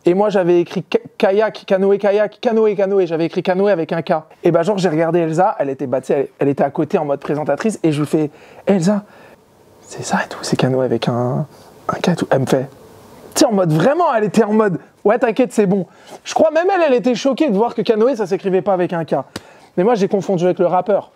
Et moi, j'avais écrit kayak, canoë, kayak, canoë, canoë. J'avais écrit canoë avec un K. Et bah, genre, j'ai regardé Elsa, elle était à côté en mode présentatrice. Et je lui fais, Elsa, c'est ça et tout, c'est canoë avec un K et tout. Elle me fait, tu sais, en mode, vraiment, elle était en mode, ouais, t'inquiète, c'est bon. Je crois même elle était choquée de voir que canoë, ça s'écrivait pas avec un K. Mais moi, j'ai confondu avec le rappeur.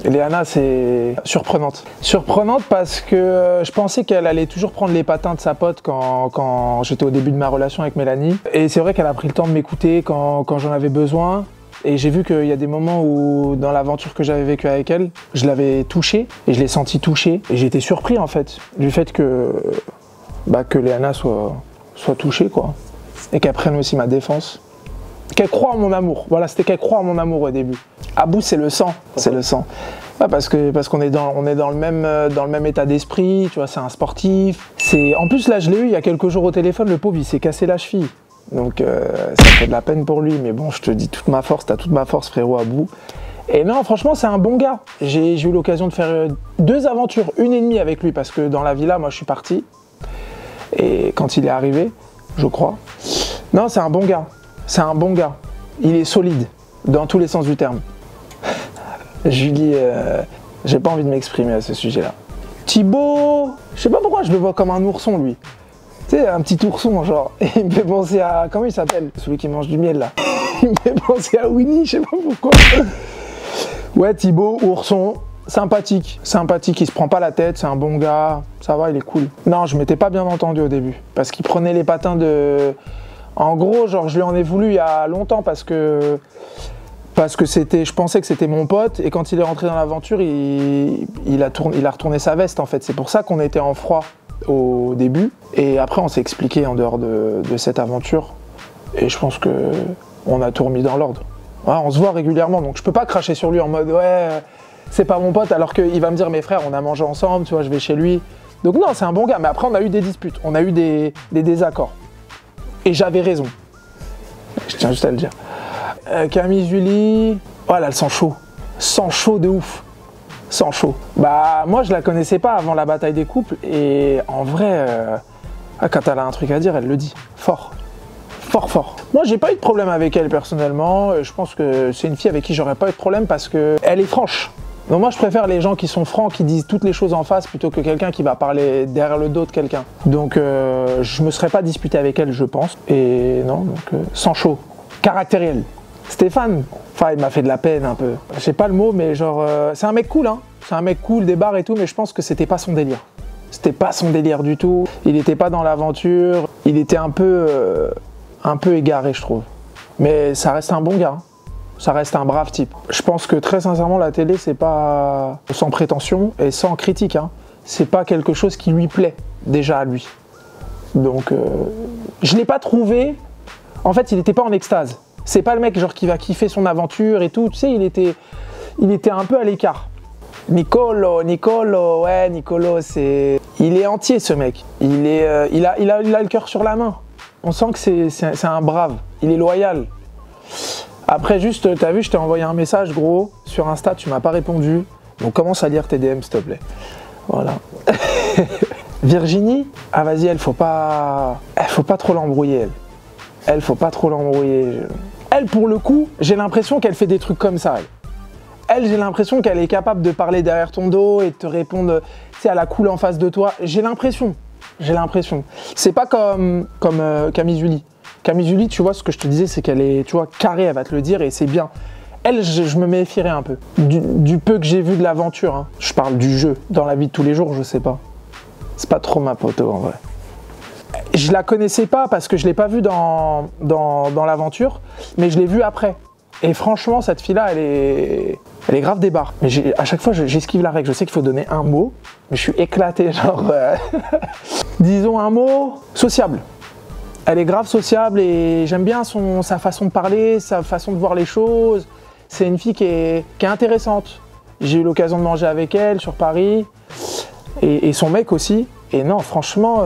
Léana, c'est surprenante. Surprenante parce que je pensais qu'elle allait toujours prendre les patins de sa pote quand j'étais au début de ma relation avec Mélanie. Et c'est vrai qu'elle a pris le temps de m'écouter quand j'en avais besoin. Et j'ai vu qu'il y a des moments où, dans l'aventure que j'avais vécue avec elle, je l'avais touchée et je l'ai sentie touchée. Et j'ai été surpris en fait du fait que Léana soit touchée, quoi. Et qu'elle prenne aussi ma défense. Qu'elle croit en mon amour. Voilà, c'était qu'elle croit en mon amour au début. Abou, c'est le sang. C'est le sang. Ouais, parce qu'on est dans le même état d'esprit, tu vois, c'est un sportif. En plus, là, je l'ai eu il y a quelques jours au téléphone, le pauvre, il s'est cassé la cheville. Donc, ça fait de la peine pour lui. Mais bon, je te dis toute ma force, t'as toute ma force, frérot, Abou. Et non, franchement, c'est un bon gars. J'ai eu l'occasion de faire 2 aventures, 1,5 avec lui, parce que dans la villa, moi, je suis parti. Et quand il est arrivé, je crois. Non, c'est un bon gars. C'est un bon gars. Il est solide, dans tous les sens du terme. Julie, j'ai pas envie de m'exprimer à ce sujet-là. Thibaut, je sais pas pourquoi je le vois comme un ourson, lui. Tu sais, un petit ourson, genre. Et il me fait penser à... Comment il s'appelle? Celui qui mange du miel, là. Il me fait penser à Winnie, je sais pas pourquoi. Ouais, Thibaut, ourson, sympathique. Sympathique, il se prend pas la tête, c'est un bon gars. Ça va, il est cool. Non, je m'étais pas bien entendu au début. Parce qu'il prenait les patins de... En gros, genre, je lui en ai voulu il y a longtemps parce que je pensais que c'était mon pote et quand il est rentré dans l'aventure, il a retourné sa veste en fait. C'est pour ça qu'on était en froid au début et après on s'est expliqué en dehors de cette aventure et je pense que on a tout remis dans l'ordre. Ouais, on se voit régulièrement donc je peux pas cracher sur lui en mode ouais c'est pas mon pote alors qu'il va me dire mes frères on a mangé ensemble, tu vois, je vais chez lui. Donc non, c'est un bon gars, mais après on a eu des disputes, on a eu des désaccords. Et j'avais raison. Je tiens juste à le dire. Camille Julie, oh elle a le sang chaud. Sang chaud de ouf. Sang chaud. Bah moi je la connaissais pas avant la bataille des couples et en vrai, quand elle a un truc à dire, elle le dit. Fort. Fort, fort. Moi j'ai pas eu de problème avec elle personnellement. Je pense que c'est une fille avec qui j'aurais pas eu de problème parce qu'elle est franche. Donc moi je préfère les gens qui sont francs, qui disent toutes les choses en face plutôt que quelqu'un qui va parler derrière le dos de quelqu'un. Donc je me serais pas disputé avec elle je pense. Et non, donc sang chaud, caractériel. Stéphane, enfin il m'a fait de la peine un peu. Je sais pas le mot mais genre c'est un mec cool hein. C'est un mec cool, des bars et tout mais je pense que c'était pas son délire. C'était pas son délire du tout. Il était pas dans l'aventure. Il était un peu égaré je trouve. Mais ça reste un bon gars. Hein. Ça reste un brave type. Je pense que très sincèrement, la télé, c'est pas sans prétention et sans critique. Hein. C'est pas quelque chose qui lui plaît déjà à lui. Donc, je l'ai pas trouvé. En fait, il n'était pas en extase. C'est pas le mec genre qui va kiffer son aventure et tout. Tu sais, il était un peu à l'écart. Nicolo, ouais, Nicolo, c'est. Il est entier ce mec. Il a le cœur sur la main. On sent que c'est un brave. Il est loyal. Après, juste, t'as vu, je t'ai envoyé un message, gros, sur Insta, tu m'as pas répondu. Donc, commence à lire tes DM, s'il te plaît. Voilà. Virginie, ah vas-y, elle faut pas trop l'embrouiller, elle. Elle, faut pas trop l'embrouiller. Elle, pour le coup, j'ai l'impression qu'elle fait des trucs comme ça, elle. Elle, j'ai l'impression qu'elle est capable de parler derrière ton dos et de te répondre, tu sais, à la cool en face de toi. J'ai l'impression. C'est pas comme Camille Julie. Camille Julie, tu vois, ce que je te disais, c'est qu'elle est, tu vois, carrée, elle va te le dire et c'est bien. Elle, je me méfierais un peu. Du peu que j'ai vu de l'aventure, hein. Je parle du jeu. Dans la vie de tous les jours, je sais pas. C'est pas trop ma poteau, en vrai. Je la connaissais pas parce que je l'ai pas vue dans l'aventure, mais je l'ai vue après. Et franchement, cette fille-là, elle est grave des barres. Mais à chaque fois, j'esquive la règle. Je sais qu'il faut donner un mot, mais je suis éclaté, genre... disons un mot sociable. Elle est grave sociable et j'aime bien sa façon de parler, sa façon de voir les choses. C'est une fille qui est intéressante. J'ai eu l'occasion de manger avec elle sur Paris et son mec aussi. Et non, franchement,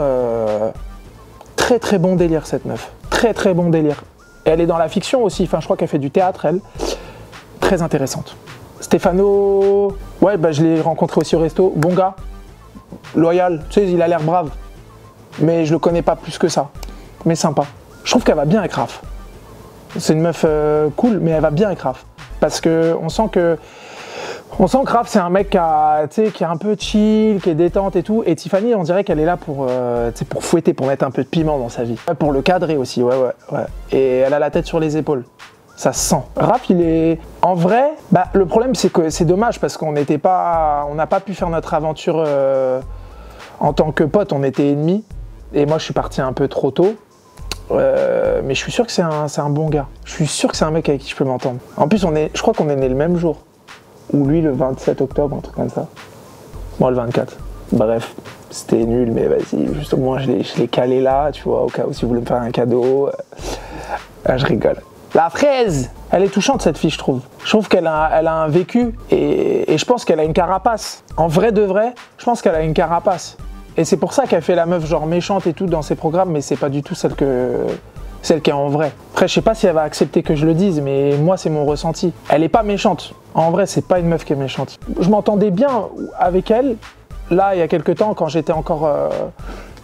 très très bon délire cette meuf. Très très bon délire. Et elle est dans la fiction aussi, enfin je crois qu'elle fait du théâtre elle. Très intéressante. Stéphano, ouais bah je l'ai rencontré aussi au resto, bon gars. loyal, tu sais, il a l'air brave. Mais je le connais pas plus que ça. Mais sympa. Je trouve qu'elle va bien avec Raph. C'est une meuf cool, mais elle va bien avec Raph. Parce que on sent que Raph, c'est un mec qui est un peu chill, qui est détente et tout. Et Tiffany, on dirait qu'elle est là pour fouetter, pour mettre un peu de piment dans sa vie. Pour le cadrer aussi, ouais. Et elle a la tête sur les épaules. Ça se sent. Raph, il est... En vrai, le problème, c'est que c'est dommage parce qu'on n'a pas pu faire notre aventure en tant que pote. On était ennemis. Et moi, je suis parti un peu trop tôt. Mais je suis sûr que c'est un bon gars. Je suis sûr que c'est un mec avec qui je peux m'entendre. En plus, je crois qu'on est né le même jour. Ou lui, le 27 octobre, un truc comme ça. Moi, le 24. Bref, c'était nul, mais vas-y. Juste au moins, je l'ai calé là, tu vois, au cas où si vous voulez me faire un cadeau. Je rigole. La fraise, elle est touchante cette fille, je trouve. Je trouve qu'elle a un vécu et je pense qu'elle a une carapace. En vrai de vrai, je pense qu'elle a une carapace. Et c'est pour ça qu'elle fait la meuf genre méchante et tout dans ses programmes, mais c'est pas du tout celle qui est en vrai. Après, je sais pas si elle va accepter que je le dise, mais moi, c'est mon ressenti. Elle est pas méchante. En vrai, c'est pas une meuf qui est méchante. Je m'entendais bien avec elle, là, il y a quelques temps, quand j'étais encore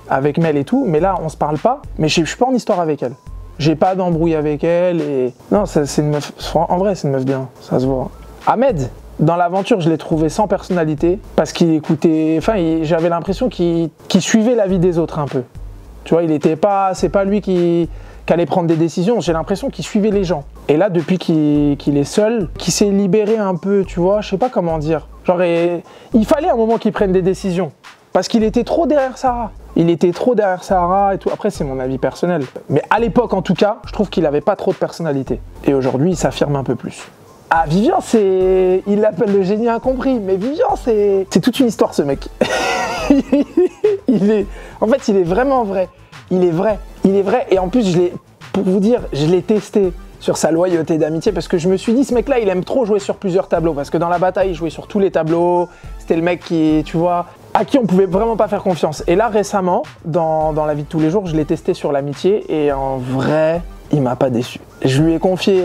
avec Mel et tout, mais là, on se parle pas, mais je suis pas en histoire avec elle. J'ai pas d'embrouille avec elle et... Non, c'est une meuf... En vrai, c'est une meuf bien, ça se voit. Ahmed, dans l'aventure, je l'ai trouvé sans personnalité parce qu'il écoutait... Enfin, j'avais l'impression qu'il suivait la vie des autres un peu. Tu vois, il était pas... C'est pas lui qui allait prendre des décisions. J'ai l'impression qu'il suivait les gens. Et là, depuis qu'il est seul, qu'il s'est libéré un peu, tu vois, je sais pas comment dire. Genre, il fallait un moment qu'il prenne des décisions. Parce qu'il était trop derrière Sarah. Il était trop derrière Sarah et tout. Après, c'est mon avis personnel. Mais à l'époque, en tout cas, je trouve qu'il avait pas trop de personnalité. Et aujourd'hui, il s'affirme un peu plus. Ah, Vivian, c'est... Il l'appelle le génie incompris. Mais Vivian, c'est toute une histoire, ce mec. En fait, il est vraiment vrai. Il est vrai. Il est vrai. Et en plus, pour vous dire, je l'ai testé sur sa loyauté d'amitié parce que je me suis dit, ce mec-là, il aime trop jouer sur plusieurs tableaux. Parce que dans la bataille, il jouait sur tous les tableaux. C'était le mec qui, tu vois... à qui on pouvait vraiment pas faire confiance. Et là, récemment, dans la vie de tous les jours, je l'ai testé sur l'amitié et en vrai, il m'a pas déçu. Je lui ai confié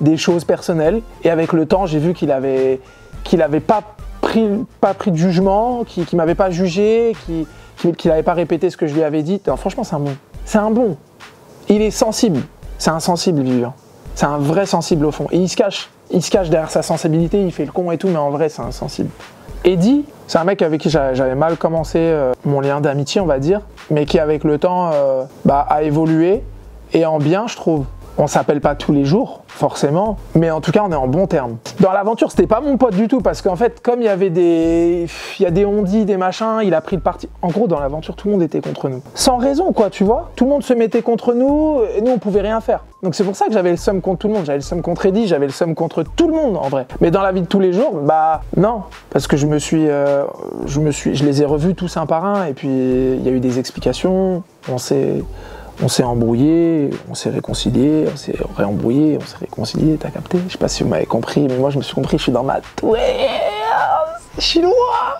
des choses personnelles et avec le temps, j'ai vu qu'il avait pas pris de jugement, qu'il m'avait pas jugé, qu'il n'avait pas répété ce que je lui avais dit. Alors, franchement, c'est un bon. C'est un bon. Il est sensible. C'est un sensible, Vivian. C'est un vrai sensible au fond. Et il se cache derrière sa sensibilité, il fait le con et tout, mais en vrai, c'est un sensible. Eddie, c'est un mec avec qui j'avais mal commencé mon lien d'amitié, on va dire, mais qui avec le temps a évolué et en bien, je trouve. On s'appelle pas tous les jours, forcément, mais en tout cas, on est en bons termes. Dans l'aventure, c'était pas mon pote du tout, parce qu'en fait, comme il y avait des ondis, des machins, il a pris le parti. En gros, dans l'aventure, tout le monde était contre nous. Sans raison, quoi, tu vois. Tout le monde se mettait contre nous, et nous, on pouvait rien faire. Donc c'est pour ça que j'avais le seum contre tout le monde. J'avais le seum contre Eddie, j'avais le seum contre tout le monde, en vrai. Mais dans la vie de tous les jours, non. Parce que je les ai revus tous un par un, et puis il y a eu des explications, on s'est embrouillé, on s'est réconcilié, on s'est réembrouillé, on s'est réconcilié, t'as capté? Je sais pas si vous m'avez compris, mais moi je me suis compris, je suis dans ma chinois.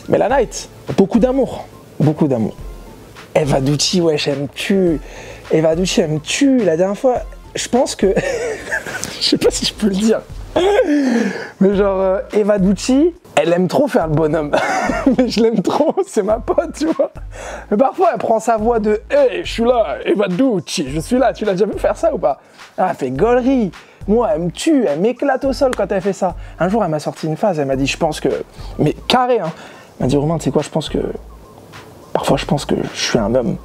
Mais la night, beaucoup d'amour. Eva Ducci, wesh, elle me tue. Eva Ducci, elle me tue. La dernière fois, je pense que... je sais pas si je peux le dire. Mais genre, Eva Ducci, elle aime trop faire le bonhomme. Mais je l'aime trop, c'est ma pote, tu vois. Mais parfois, elle prend sa voix de « Hey, je suis là, Eva Ducci, je suis là. » Tu l'as déjà vu faire ça ou pas? Ah, elle fait gaulerie. Moi, elle me tue, elle m'éclate au sol quand elle fait ça. Un jour, elle m'a sorti une phrase, elle m'a dit « Je pense que... » Mais carré, hein. Elle m'a dit « Romain, tu sais quoi, je pense que... Parfois, je pense que je suis un homme,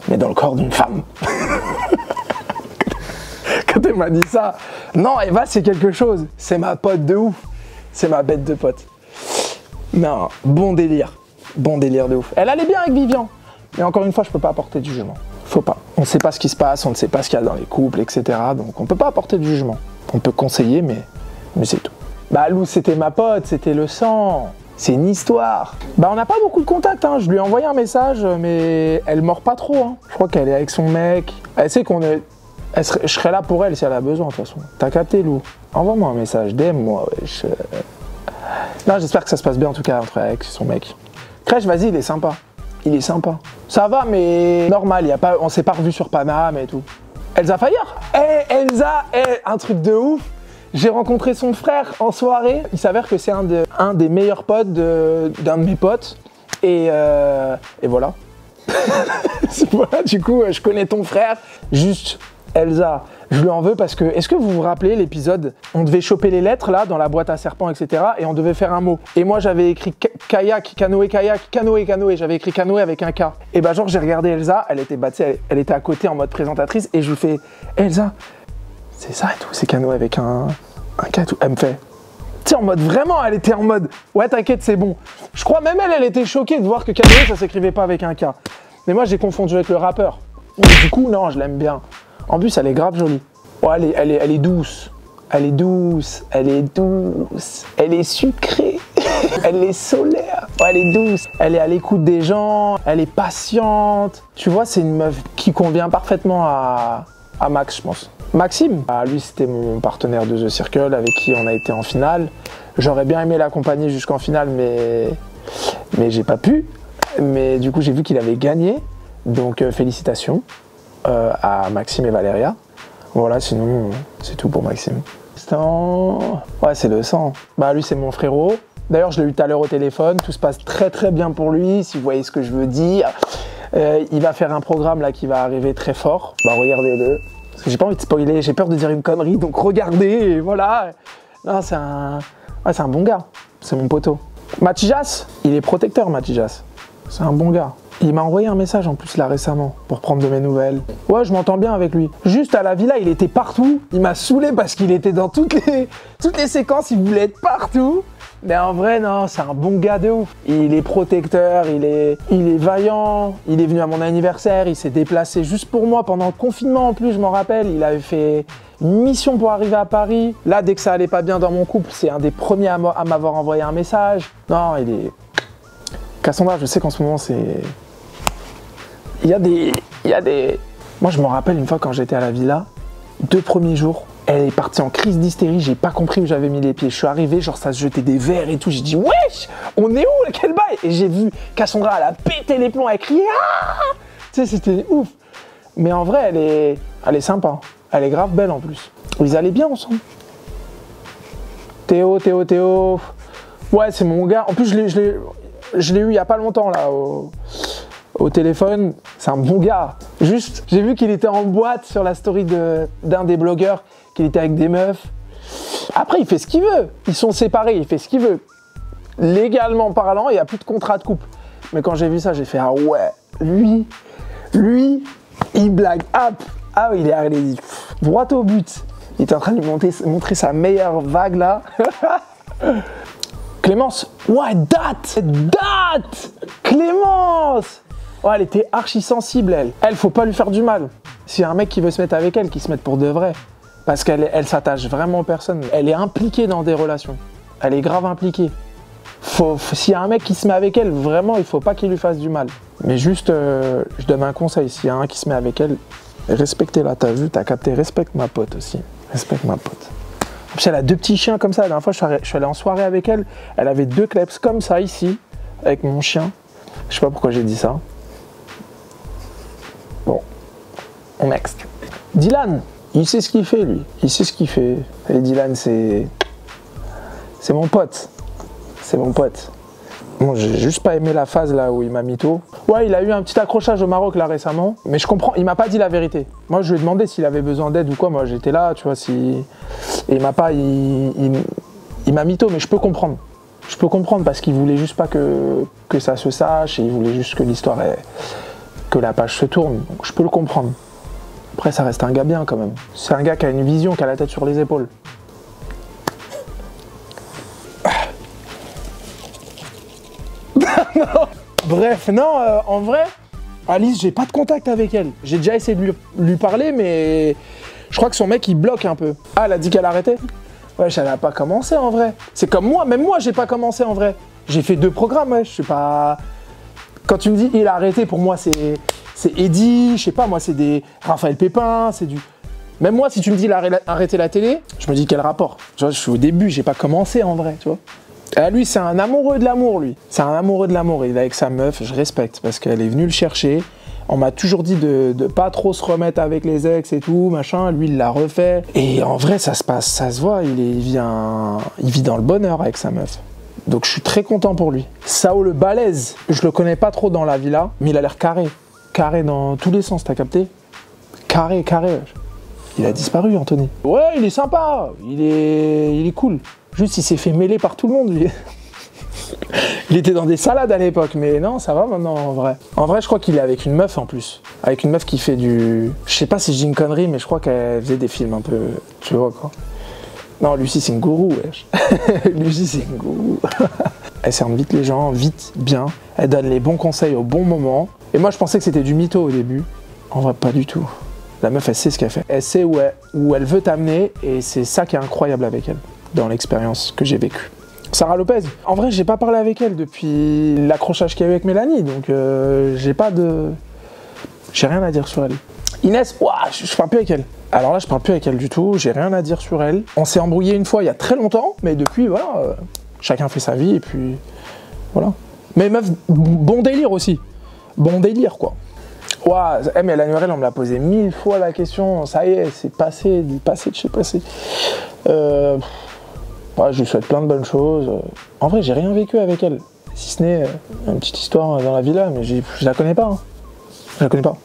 mais dans le corps d'une femme. » Quand elle m'a dit ça, non, Eva, c'est quelque chose. C'est ma pote de ouf. C'est ma bête de pote. Non, bon délire de ouf. Elle allait bien avec Vivian. Mais encore une fois, je peux pas apporter de jugement. Faut pas. On ne sait pas ce qui se passe, on ne sait pas ce qu'il y a dans les couples, etc. Donc on peut pas apporter de jugement. On peut conseiller, mais c'est tout. Lou, c'était ma pote, c'était le sang. C'est une histoire. On n'a pas beaucoup de contacts, hein. Je lui ai envoyé un message, mais elle mord pas trop, hein. Je crois qu'elle est avec son mec. Elle sait qu'on est... je serai là pour elle si elle a besoin, de toute façon. T'as capté, Lou? Envoie-moi un message, DM-moi, wesh. Non, j'espère que ça se passe bien, en tout cas, entre elle et son mec. Crèche, vas-y, il est sympa. Il est sympa. Ça va, mais normal, on s'est pas revus sur Paname et tout. Elsa Fire? Elsa, un truc de ouf. J'ai rencontré son frère en soirée. Il s'avère que c'est un des meilleurs potes d'un de mes potes. Et voilà. Voilà, du coup, je connais ton frère. Juste, Elsa, je lui en veux parce que, est-ce que vous vous rappelez l'épisode? On devait choper les lettres là, dans la boîte à serpents, etc. Et on devait faire un mot. Et moi, j'avais écrit kayak, canoë, canoë. J'avais écrit canoë avec un K. Et bah, genre, j'ai regardé Elsa, elle était à côté en mode présentatrice. Et je lui fais, Elsa, c'est ça et tout, c'est canoë avec un K et tout. Elle me fait, tu sais, en mode, vraiment, elle était en mode, ouais, t'inquiète, c'est bon. Je crois même elle était choquée de voir que canoë, ça s'écrivait pas avec un K. Mais moi, j'ai confondu avec le rappeur. Et du coup, non, je l'aime bien. En plus, elle est grave jolie. Ouais, elle est douce. Elle est douce. Elle est douce. Elle est sucrée. Elle est solaire. Ouais, elle est douce. Elle est à l'écoute des gens. Elle est patiente. Tu vois, c'est une meuf qui convient parfaitement à Max, je pense. Maxime, lui, c'était mon partenaire de The Circle avec qui on a été en finale. J'aurais bien aimé l'accompagner jusqu'en finale, mais j'ai pas pu. Mais du coup, j'ai vu qu'il avait gagné. Donc, félicitations à Maxime et Valéria. Voilà, sinon, c'est tout pour Maxime. Ouais, c'est le sang. Bah, lui, c'est mon frérot. D'ailleurs, je l'ai eu tout à l'heure au téléphone. Tout se passe très, très bien pour lui, si vous voyez ce que je veux dire. Il va faire un programme là qui va arriver très fort. Bah, regardez-le. Parce que j'ai pas envie de spoiler, j'ai peur de dire une connerie. Donc, regardez, et voilà. Non, c'est un bon gars. C'est mon poteau. Matijas, il est protecteur, Matijas. C'est un bon gars. Il m'a envoyé un message en plus là récemment pour prendre de mes nouvelles. Ouais, je m'entends bien avec lui. Juste à la villa, il était partout. Il m'a saoulé parce qu'il était dans toutes les séquences, il voulait être partout. Mais en vrai, non, c'est un bon gars de ouf. Il est protecteur, il est vaillant. Il est venu à mon anniversaire, il s'est déplacé juste pour moi pendant le confinement en plus, je m'en rappelle. Il avait fait une mission pour arriver à Paris. Là, dès que ça allait pas bien dans mon couple, c'est un des premiers à m'avoir envoyé un message. Non, il est... Cassandra, je sais qu'en ce moment, c'est... Il y a des... Moi, je me rappelle une fois quand j'étais à la villa, 2 premiers jours, elle est partie en crise d'hystérie, j'ai pas compris où j'avais mis les pieds. Je suis arrivé, genre ça se jetait des verres et tout, j'ai dit wesh, on est où, quel bail? Et j'ai vu Cassandra, elle a pété les plombs, elle criait ah. Tu sais, c'était ouf. Mais en vrai, elle est sympa, elle est grave belle en plus. Ils allaient bien ensemble. Théo. Ouais, c'est mon gars. En plus, je l'ai eu il y a pas longtemps là au téléphone. C'est un bon gars. Juste, j'ai vu qu'il était en boîte sur la story d'un des blogueurs, qu'il était avec des meufs. Après, il fait ce qu'il veut. Ils sont séparés, il fait ce qu'il veut. Légalement parlant, il n'y a plus de contrat de couple. Mais quand j'ai vu ça, j'ai fait ah ouais, lui, il blague. Ah oui, il est allé droit au but. Il était en train de lui montrer sa meilleure vague là. Clémence, ouais, date Clémence. Ouais, elle était archi sensible, elle. Elle, faut pas lui faire du mal. S'il y a un mec qui veut se mettre avec elle, qu'il se mette pour de vrai. Parce qu'elle s'attache vraiment aux personnes. Elle est impliquée dans des relations. Elle est grave impliquée. S'il y a un mec qui se met avec elle, vraiment, il faut pas qu'il lui fasse du mal. Mais juste, je donne un conseil. S'il y a un qui se met avec elle, respectez-la. T'as vu, t'as capté. Respecte ma pote aussi. Respecte ma pote. En plus, elle a 2 petits chiens comme ça. La dernière fois, je suis allé en soirée avec elle. Elle avait 2 kleps comme ça ici, avec mon chien. Je sais pas pourquoi j'ai dit ça. Bon, on next. Dylan, il sait ce qu'il fait, lui. Il sait ce qu'il fait. Et Dylan, c'est mon pote. C'est mon pote. Bon, j'ai juste pas aimé la phase là où il m'a mytho. Ouais, il a eu un petit accrochage au Maroc là récemment. Mais je comprends, il m'a pas dit la vérité. Moi, je lui ai demandé s'il avait besoin d'aide ou quoi. Moi, j'étais là, tu vois, si... Et il m'a pas... Il m'a mytho, mais je peux comprendre. Je peux comprendre parce qu'il voulait juste pas que ça se sache. Et il voulait juste que l'histoire est... que la page se tourne. Donc, je peux le comprendre. Après, ça reste un gars bien quand même. C'est un gars qui a une vision, qui a la tête sur les épaules. Non. Bref, non, en vrai, Alice, j'ai pas de contact avec elle. J'ai déjà essayé de lui parler, mais je crois que son mec, il bloque un peu. Ah, elle a dit qu'elle arrêtait? Ouais, elle a pas commencé en vrai. C'est comme moi, même moi, j'ai pas commencé en vrai. J'ai fait 2 programmes, ouais, je suis pas... Quand tu me dis il a arrêté, pour moi, c'est Eddie, je sais pas, moi, c'est des Raphaël Pépin, c'est du... Même moi, si tu me dis il a arrêté la télé, je me dis quel rapport? Tu vois, je suis au début, j'ai pas commencé en vrai, tu vois. Lui, c'est un amoureux de l'amour, lui. C'est un amoureux de l'amour. Il est avec sa meuf, je respecte, parce qu'elle est venue le chercher. On m'a toujours dit de pas trop se remettre avec les ex et tout, machin. Lui, il l'a refait. Et en vrai, ça se passe, ça se voit. Il vit dans le bonheur avec sa meuf. Donc je suis très content pour lui. Sao le balèze, je le connais pas trop dans la villa, mais il a l'air carré. Carré dans tous les sens, t'as capté? Carré, carré. Il a disparu, Anthony. Ouais, il est sympa, il est cool. Juste, il s'est fait mêler par tout le monde, lui. Il était dans des salades à l'époque, mais non, ça va maintenant, en vrai. En vrai, je crois qu'il est avec une meuf, en plus. Avec une meuf qui fait du... Je sais pas si je dis une connerie, mais je crois qu'elle faisait des films un peu... Tu vois, quoi. Non, Lucie, c'est une gourou, wesh. Lucie, c'est une gourou. Elle serve vite les gens, vite, bien. Elle donne les bons conseils au bon moment. Et moi, je pensais que c'était du mytho au début. En vrai, pas du tout. La meuf, elle sait ce qu'elle fait. Elle sait où elle veut t'amener, et c'est ça qui est incroyable avec elle, dans l'expérience que j'ai vécue. Sarah Lopez, en vrai, j'ai pas parlé avec elle depuis l'accrochage qu'il y a eu avec Mélanie, donc j'ai rien à dire sur elle. Inès, ouah, je parle plus avec elle. Alors là, je parle plus avec elle du tout, j'ai rien à dire sur elle. On s'est embrouillé une fois il y a très longtemps, mais depuis, voilà, chacun fait sa vie, et puis voilà. Mais meuf, bon délire aussi. Bon délire, quoi. Ouah, mais la Noël, on me l'a posé 1000 fois la question, ça y est, c'est passé, du passé de chez passé. Ouais, je lui souhaite plein de bonnes choses. En vrai, j'ai rien vécu avec elle, si ce n'est une petite histoire dans la villa, mais je la connais pas. Hein. Je la connais pas.